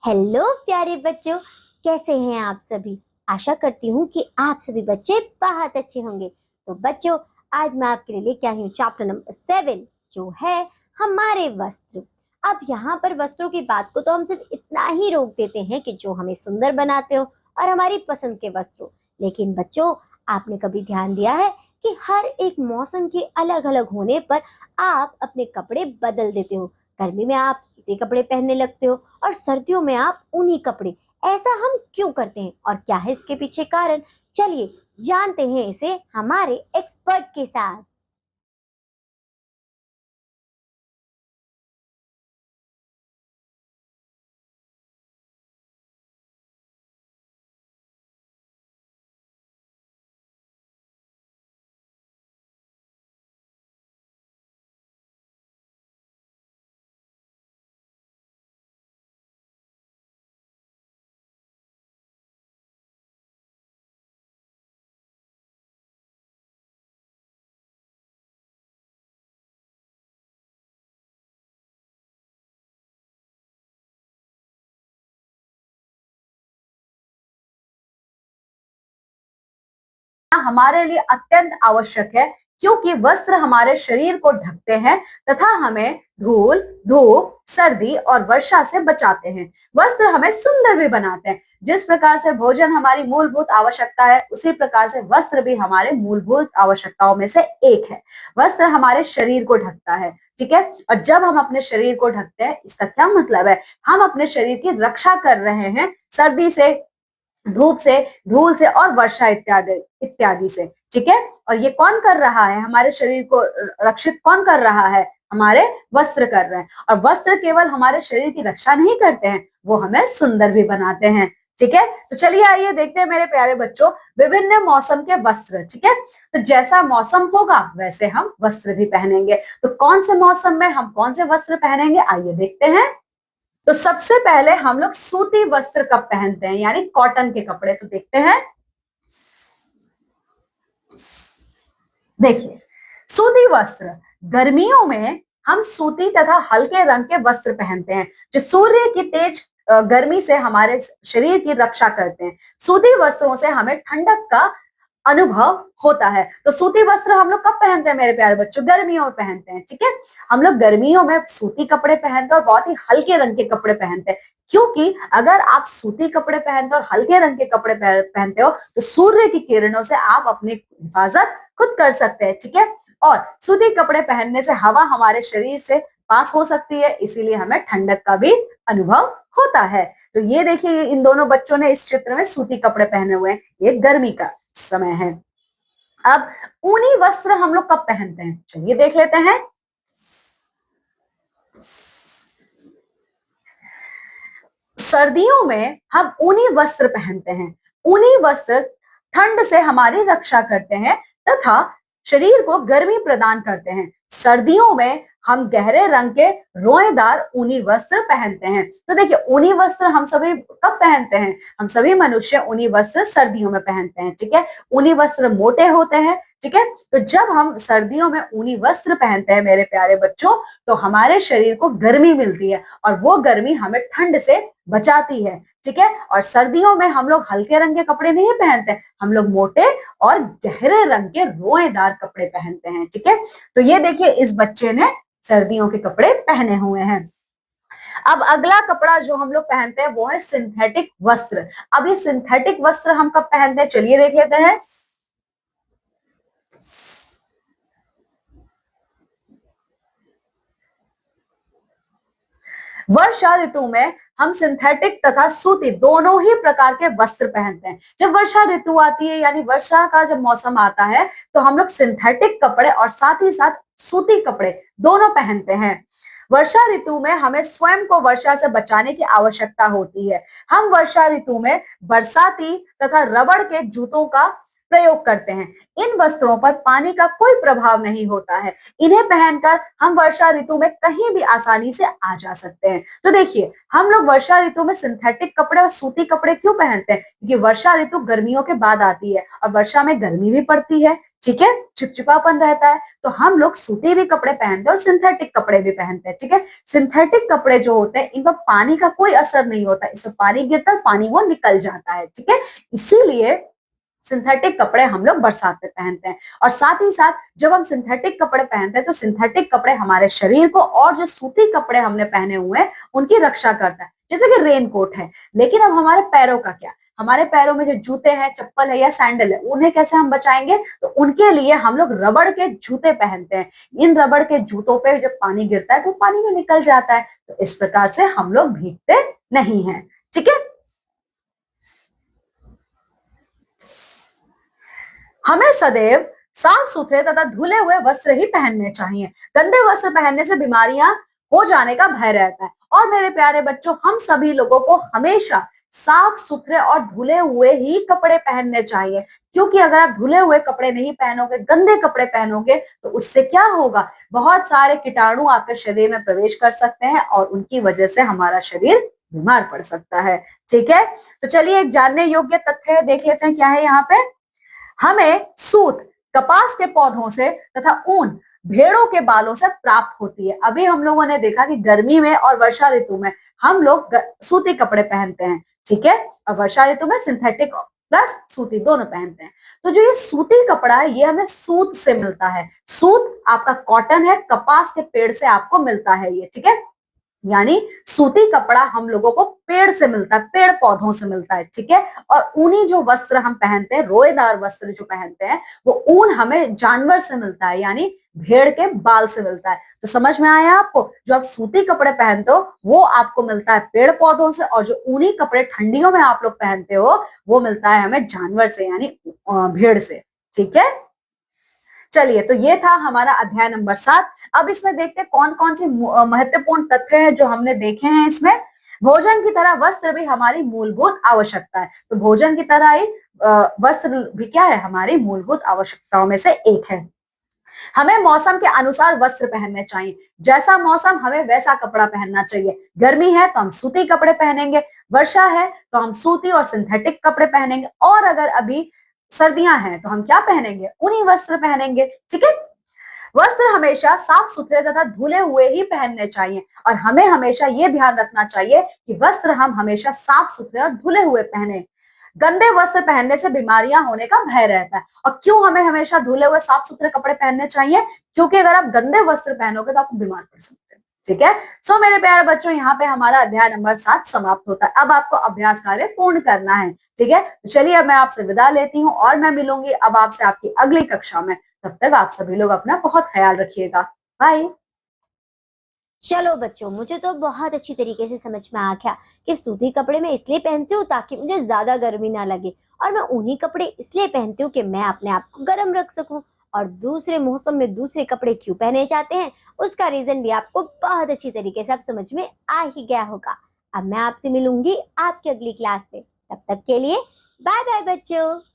Hello प्यारे बच्चों, कैसे हैं आप सभी। आशा करती हूँ कि आप सभी बच्चे बहुत अच्छे होंगे। तो बच्चों, आज मैं आपके लिए लेके आई हूँ चैप्टर नंबर 7, जो है हमारे वस्त्र। अब यहाँ पर वस्त्रों की बात को तो हम सिर्फ इतना ही रोक देते हैं कि जो हमें सुंदर बनाते हो और हमारी पसंद के वस्त्र हो। लेकिन बच्चों, आपने कभी ध्यान दिया है कि हर एक मौसम के अलग अलग होने पर आप अपने कपड़े बदल देते हो। गर्मी में आप सूती कपड़े पहनने लगते हो और सर्दियों में आप ऊनी कपड़े। ऐसा हम क्यों करते हैं और क्या है इसके पीछे कारण? चलिए जानते हैं इसे हमारे एक्सपर्ट के साथ। हमारे लिए अत्यंत आवश्यक है, क्योंकि वस्त्र हमारे शरीर को ढकते हैं तथा हमें धूल, धूप, सर्दी और वर्षा से बचाते हैं। वस्त्र हमें सुंदर भी बनाते हैं। जिस प्रकार से भोजन हमारी मूलभूत आवश्यकता है, उसी प्रकार से वस्त्र भी हमारे मूलभूत आवश्यकताओं में से एक है। वस्त्र हमारे शरीर को ढकता है, ठीक है। और जब हम अपने शरीर को ढकते हैं, इसका क्या मतलब है? हम अपने शरीर की रक्षा कर रहे हैं सर्दी से, धूप से, धूल से और वर्षा इत्यादि इत्यादि से, ठीक है। और ये कौन कर रहा है? हमारे शरीर को रक्षित कौन कर रहा है? हमारे वस्त्र कर रहे हैं। और वस्त्र केवल हमारे शरीर की रक्षा नहीं करते हैं, वो हमें सुंदर भी बनाते हैं, ठीक है। तो चलिए आइए देखते हैं मेरे प्यारे बच्चों, विभिन्न मौसम के वस्त्र, ठीक है। तो जैसा मौसम होगा वैसे हम वस्त्र भी पहनेंगे। तो कौन से मौसम में हम कौन से वस्त्र पहनेंगे, आइए देखते हैं। तो सबसे पहले हम लोग सूती वस्त्र कब पहनते हैं, यानी कॉटन के कपड़े। तो देखते हैं, देखिए, सूती वस्त्र गर्मियों में हम सूती तथा हल्के रंग के वस्त्र पहनते हैं, जो सूर्य की तेज गर्मी से हमारे शरीर की रक्षा करते हैं। सूती वस्त्रों से हमें ठंडक का अनुभव होता है। तो सूती वस्त्र हम लोग कब पहनते हैं मेरे प्यारे बच्चों? गर्मियों में पहनते हैं, ठीक है। हम लोग गर्मियों में सूती कपड़े पहनते हैं और बहुत ही हल्के रंग के कपड़े पहनते हैं, क्योंकि अगर आप सूती कपड़े पहनते हो और हल्के रंग के कपड़े पहनते हो तो सूर्य की किरणों से आप अपनी हिफाजत खुद कर सकते हैं, ठीक है। और सूती कपड़े पहनने से हवा हमारे शरीर से पास हो सकती है, इसीलिए हमें ठंडक का भी अनुभव होता है। तो ये देखिए, इन दोनों बच्चों ने इस चित्र में सूती कपड़े पहने हुए हैं, ये गर्मी का समय है। अब ऊनी वस्त्र हम लोग कब पहनते हैं, चलिए देख लेते हैं। सर्दियों में हम ऊनी वस्त्र पहनते हैं। ऊनी वस्त्र ठंड से हमारी रक्षा करते हैं तथा शरीर को गर्मी प्रदान करते हैं। सर्दियों में हम गहरे रंग के रोएदार ऊनी वस्त्र पहनते हैं। तो देखिए, ऊनी वस्त्र हम सभी कब पहनते हैं? हम सभी मनुष्य ऊनी वस्त्र सर्दियों में पहनते हैं, ठीक है। ऊनी वस्त्र मोटे होते हैं, ठीक है। तो जब हम सर्दियों में ऊनी वस्त्र पहनते हैं मेरे प्यारे बच्चों, तो हमारे शरीर को गर्मी मिलती है और वो गर्मी हमें ठंड से बचाती है, ठीक है। और सर्दियों में हम लोग हल्के रंग के कपड़े नहीं पहनते, हम लोग मोटे और गहरे रंग के रोएदार कपड़े पहनते हैं, ठीक है। तो ये देखिए, इस बच्चे ने सर्दियों के कपड़े पहने हुए हैं। अब अगला कपड़ा जो हम लोग पहनते हैं वो है सिंथेटिक वस्त्र। अब ये सिंथेटिक वस्त्र हम कब पहनते हैं, चलिए देख लेते हैं। वर्षा ऋतु में हम सिंथेटिक तथा सूती दोनों ही प्रकार के वस्त्र पहनते हैं। जब वर्षा ऋतु आती है, यानी वर्षा का जब मौसम आता है, तो हम लोग सिंथेटिक कपड़े और साथ ही साथ सूती कपड़े दोनों पहनते हैं। वर्षा ऋतु में हमें स्वयं को वर्षा से बचाने की आवश्यकता होती है। हम वर्षा ऋतु में बरसाती तथा रबड़ के जूतों का प्रयोग करते हैं। इन वस्त्रों पर पानी का कोई प्रभाव नहीं होता है। इन्हें पहनकर हम वर्षा ऋतु में कहीं भी आसानी से आ जा सकते हैं। तो देखिए, हम लोग वर्षा ऋतु में सिंथेटिक कपड़े और सूती कपड़े क्यों पहनते हैं? क्योंकि वर्षा ऋतु गर्मियों के बाद आती है और वर्षा में गर्मी भी पड़ती है, ठीक है, चिपचिपापन रहता है, तो हम लोग सूती भी कपड़े पहनते हैं और सिंथेटिक कपड़े भी पहनते हैं, ठीक है। सिंथेटिक कपड़े जो होते हैं, इन पर पानी का कोई असर नहीं होता, इसमें पानी गिरता है, पानी वो निकल जाता है, ठीक है। इसीलिए सिंथेटिक कपड़े हम लोग बरसात में पहनते हैं। और साथ ही साथ जब हम सिंथेटिक कपड़े पहनते हैं तो सिंथेटिक कपड़े हमारे शरीर को और जो सूती कपड़े हमने पहने हुए हैं उनकी रक्षा करता है, जैसे कि रेनकोट है। लेकिन अब हमारे पैरों का क्या? हमारे पैरों में जो जूते हैं, चप्पल है या सैंडल है, उन्हें कैसे हम बचाएंगे? तो उनके लिए हम लोग रबड़ के जूते पहनते हैं। इन रबड़ के जूतों पे जब पानी गिरता है तो पानी में निकल जाता है, तो इस प्रकार से हम लोग भीगते नहीं हैं, ठीक है। हमें सदैव साफ सुथरे तथा धुले हुए वस्त्र ही पहनने चाहिए। गंदे वस्त्र पहनने से बीमारियां हो जाने का भय रहता है। और मेरे प्यारे बच्चों, हम सभी लोगों को हमेशा साफ सुथरे और धुले हुए ही कपड़े पहनने चाहिए, क्योंकि अगर आप धुले हुए कपड़े नहीं पहनोगे, गंदे कपड़े पहनोगे, तो उससे क्या होगा? बहुत सारे कीटाणु आपके शरीर में प्रवेश कर सकते हैं और उनकी वजह से हमारा शरीर बीमार पड़ सकता है, ठीक है। तो चलिए, एक जानने योग्य तथ्य देख लेते हैं, क्या है यहाँ पे। हमें सूत कपास के पौधों से तथा ऊन भेड़ों के बालों से प्राप्त होती है। अभी हम लोगों ने देखा कि गर्मी में और वर्षा ऋतु में हम लोग सूती कपड़े पहनते हैं, ठीक है, और वर्षा ऋतु में सिंथेटिक प्लस सूती दोनों पहनते हैं। तो जो ये सूती कपड़ा है, ये हमें सूत से मिलता है। सूत आपका कॉटन है, कपास के पेड़ से आपको मिलता है ये, ठीक है। यानी सूती कपड़ा हम लोगों को पेड़ से मिलता है, पेड़ पौधों से मिलता है, ठीक है। और ऊनी जो वस्त्र हम पहनते हैं, रोएदार वस्त्र जो पहनते हैं, वो ऊन हमें जानवर से मिलता है, यानी भेड़ के बाल से मिलता है। तो समझ में आया आपको? जो आप सूती कपड़े पहनते हो वो आपको मिलता है पेड़ पौधों से, और जो ऊनी कपड़े ठंडियों में आप लोग पहनते हो वो मिलता है हमें जानवर से, यानी भेड़ से, ठीक है। चलिए, तो ये था हमारा अध्याय नंबर 7। अब इसमें देखते हैं कौन कौन सी महत्वपूर्ण तथ्य हैं जो हमने देखे हैं इसमें। भोजन की तरह वस्त्र भी हमारी मूलभूत आवश्यकता है। तो भोजन की तरह ही वस्त्र भी क्या है? हमारी मूलभूत आवश्यकताओं में से एक है। हमें मौसम के अनुसार वस्त्र पहनने चाहिए। जैसा मौसम, हमें वैसा कपड़ा पहनना चाहिए। गर्मी है तो हम सूती कपड़े पहनेंगे, वर्षा है तो हम सूती और सिंथेटिक कपड़े पहनेंगे, और अगर अभी सर्दियां हैं तो हम क्या पहनेंगे? ऊनी वस्त्र पहनेंगे, ठीक है। वस्त्र हमेशा साफ सुथरे तथा धुले हुए ही पहनने चाहिए, और हमें हमेशा ये ध्यान रखना चाहिए कि वस्त्र हम हमेशा साफ सुथरे और धुले हुए पहने। गंदे वस्त्र पहनने से बीमारियां होने का भय रहता है। और क्यों हमें हमेशा धुले हुए साफ सुथरे कपड़े पहनने चाहिए? क्योंकि अगर आप गंदे वस्त्र पहनोगे तो आप बीमार पड़ सकते हैं, ठीक है। सो मेरे प्यारे बच्चों, यहाँ पे हमारा अध्याय नंबर 7 समाप्त होता है। अब आपको अभ्यास कार्य पूर्ण करना है, ठीक है। तो चलिए, अब मैं आपसे विदा लेती हूँ और मैं मिलूंगी अब आपसे आपकी अगली कक्षा में। तब तक आप सभी लोग अपना बहुत ख्याल रखिएगा। बाय। चलो बच्चों, मुझे तो बहुत अच्छी तरीके से समझ में आ गया कि सूती कपड़े मैं इसलिए पहनती हूँ ताकि मुझे ज्यादा गर्मी ना लगे, और मैं ऊनी कपड़े इसलिए पहनती हूँ कि मैं अपने आप को गर्म रख सकूं। और दूसरे मौसम में दूसरे कपड़े क्यों पहने जाते हैं, उसका रीजन भी आपको बहुत अच्छी तरीके से अब समझ में आ ही गया होगा। अब मैं आपसे मिलूंगी आपकी अगली क्लास में। तब तक के लिए बाय बाय बच्चों।